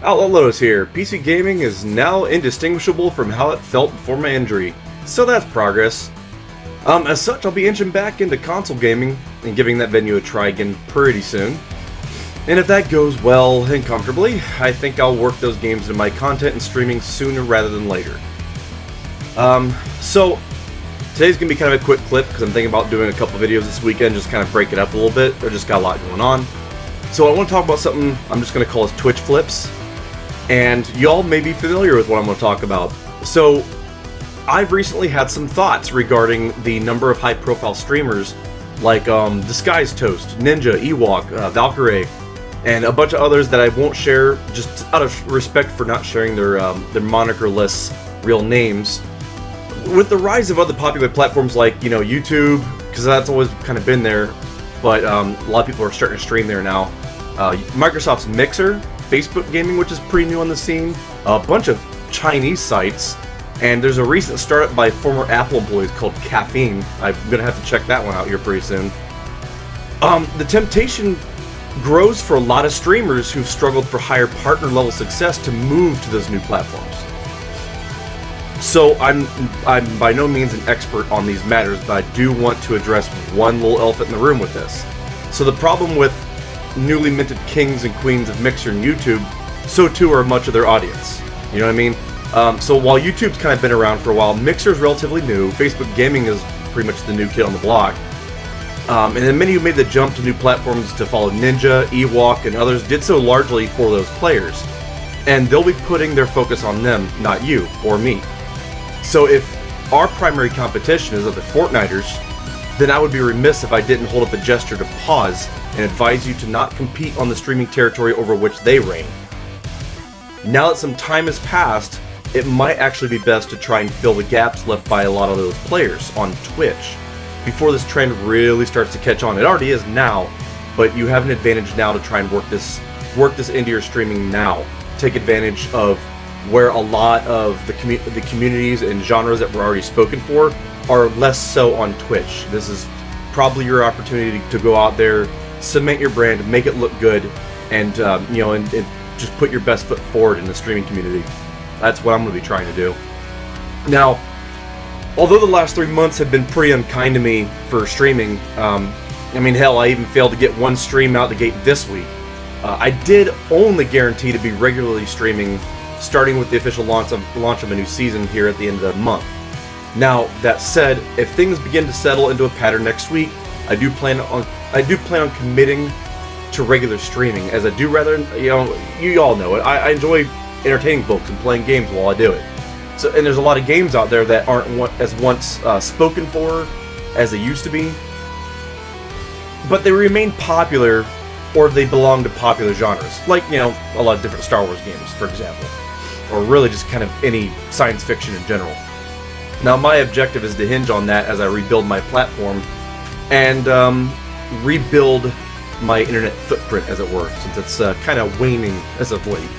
Outlaw Lotus here. PC gaming is now indistinguishable from how it felt before my injury, so that's progress. As such, I'll be inching back into console gaming and giving that venue a try again pretty soon. And if that goes well and comfortably, I think I'll work those games into my content and streaming sooner rather than later. So today's gonna be kind of a quick clip because I'm thinking about doing a couple videos this weekend, just kind of break it up a little bit. I just got a lot going on. So I want to talk about something I'm just gonna call as Twitch flips. And y'all may be familiar with what I'm going to talk about. So, I've recently had some thoughts regarding the number of high-profile streamers like Disguised Toast, Ninja, Ewok, Valkyrie, and a bunch of others that I won't share just out of respect for not sharing their monikerless real names. With the rise of other popular platforms like, YouTube, because that's always kind of been there, but a lot of people are starting to stream there now. Microsoft's Mixer, Facebook gaming, which is pretty new on the scene, a bunch of Chinese sites, and there's a recent startup by former Apple employees called Caffeine. I'm gonna have to check that one out here pretty soon. The temptation grows for a lot of streamers who've struggled for higher partner level success to move to those new platforms. So I'm by no means an expert on these matters, but I do want to address one little elephant in the room with this. So the problem with newly minted kings and queens of Mixer and YouTube, so too are much of their audience. You know what I mean? So while YouTube's kind of been around for a while, Mixer's relatively new, Facebook gaming is pretty much the new kid on the block. And then many who made the jump to new platforms to follow Ninja, Ewok, and others did so largely for those players. And they'll be putting their focus on them, not you or me. So if our primary competition is other Fortniters, then I would be remiss if I didn't hold up a gesture to pause and advise you to not compete on the streaming territory over which they reign. Now that some time has passed, it might actually be best to try and fill the gaps left by a lot of those players on Twitch before this trend really starts to catch on. It already is now, but you have an advantage now to try and work this into your streaming now. Take advantage of where a lot of the communities and genres that were already spoken for are less so on Twitch. This is probably your opportunity to go out there, cement your brand, make it look good, and and just put your best foot forward in the streaming community. That's what I'm going to be trying to do. Now, although the last 3 months have been pretty unkind to me for streaming, hell, I even failed to get one stream out the gate this week. I did only guarantee to be regularly streaming, starting with the official launch of a new season here at the end of the month. Now, that said, if things begin to settle into a pattern next week, I do plan on committing to regular streaming, as I do rather, you all know it. I enjoy entertaining folks and playing games while I do it. So, and there's a lot of games out there that aren't as once spoken for as they used to be, but they remain popular, or they belong to popular genres, like a lot of different Star Wars games, for example, or really just kind of any science fiction in general. Now, my objective is to hinge on that as I rebuild my platform and rebuild my internet footprint, as it were, since it's kind of waning as of late.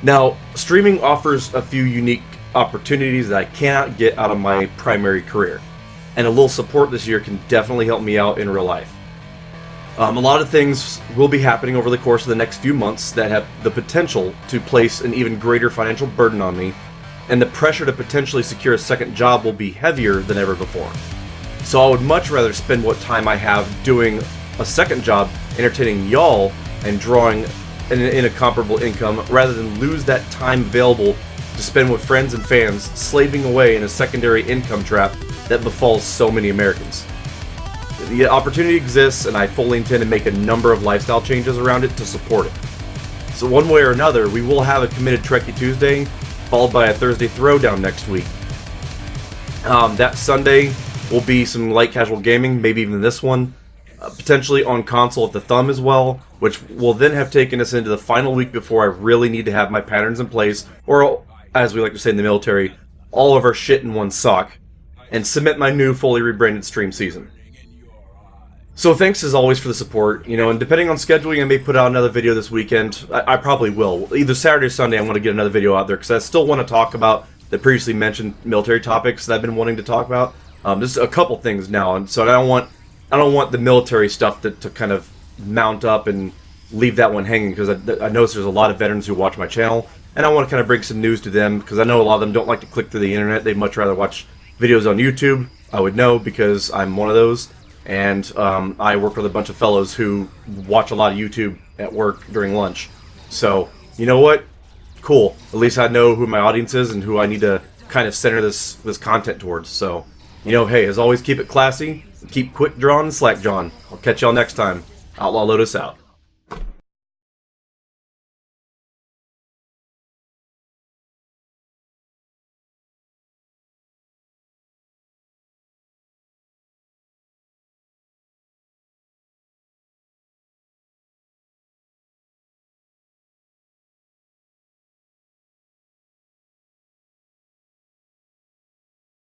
Now, streaming offers a few unique opportunities that I cannot get out of my primary career, and a little support this year can definitely help me out in real life. A lot of things will be happening over the course of the next few months that have the potential to place an even greater financial burden on me, and the pressure to potentially secure a second job will be heavier than ever before. So I would much rather spend what time I have doing a second job entertaining y'all and drawing in a comparable income, rather than lose that time available to spend with friends and fans slaving away in a secondary income trap that befalls so many Americans. The opportunity exists, and I fully intend to make a number of lifestyle changes around it to support it. So one way or another, we will have a committed Trekkie Tuesday, followed by a Thursday Throwdown next week. That Sunday will be some light casual gaming, maybe even this one, potentially on console if the thumb as well, which will then have taken us into the final week before I really need to have my patterns in place, or as we like to say in the military, all of our shit in one sock, and cement my new fully rebranded stream season. So thanks as always for the support, and depending on scheduling, I may put out another video this weekend. I probably will. Either Saturday or Sunday, I'm going to get another video out there, because I still want to talk about the previously mentioned military topics that I've been wanting to talk about. Just a couple things now, and so I don't want the military stuff to kind of mount up and leave that one hanging, because I notice there's a lot of veterans who watch my channel, and I want to kind of bring some news to them, because I know a lot of them don't like to click through the internet. They'd much rather watch videos on YouTube. I would know, because I'm one of those, and I work with a bunch of fellows who watch a lot of YouTube at work during lunch. So, you know what? Cool. At least I know who my audience is and who I need to kind of center this content towards. So, you know, hey, as always, keep it classy, keep quick drawing and slack jawing. I'll catch y'all next time. Outlaw Lotus out.